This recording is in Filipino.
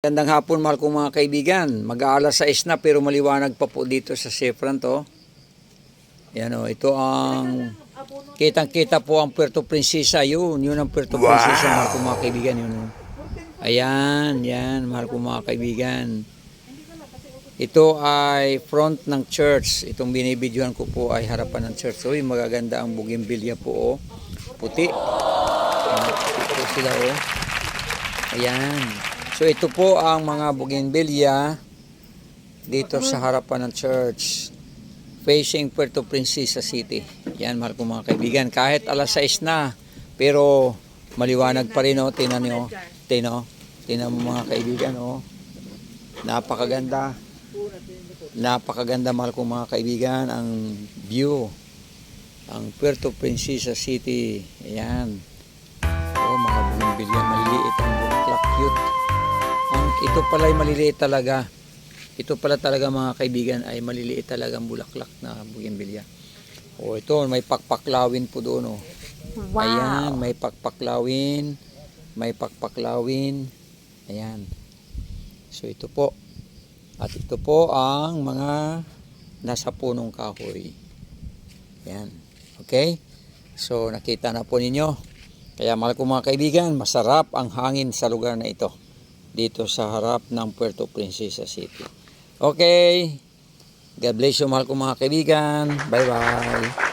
Gandang hapon, mahal kong mga kaibigan. Mag-aalas 6 na pero maliwanag pa po dito sa Seafront. Yan o, ito ang kitang-kita po ang Puerto Princesa. Yun ang Puerto Princesa, mahal kong mga kaibigan. Yun. Ayan, yan, mahal kong mga kaibigan. Ito ay front ng church. Itong binibidyohan ko po ay harapan ng church. Uy, magaganda ang bougainvillea po. Puti. Ito sila Ayan. So ito po ang mga bougainvillea dito sa harapan ng church facing Puerto Princesa City. Yan, mahal kong mga kaibigan. Kahit alas 6 na, pero maliwanag pa rin. Tingnan nyo. Tingnan mo mga kaibigan. Napakaganda. Napakaganda, mahal kong mga kaibigan, ang view. Ang Puerto Princesa City. Ayan. Mga bougainvillea. Maliliit ang bulaklak. Cute. Ito pala ay maliliit talaga. Ito pala talaga mga kaibigan ay maliliit talaga ang bulaklak na bougainvillea. Ito may pakpaklawin po doon. Wow. Ayan, may pakpaklawin. May pakpaklawin. Ayan. So ito po. At ito po ang mga nasa punong kahoy. Ayan. Okay? So nakita na po ninyo. Kaya mahal kong mga kaibigan, masarap ang hangin sa lugar na ito. Dito sa harap ng Puerto Princesa City. Okay. God bless you, mahal kong mga kaibigan. Bye-bye.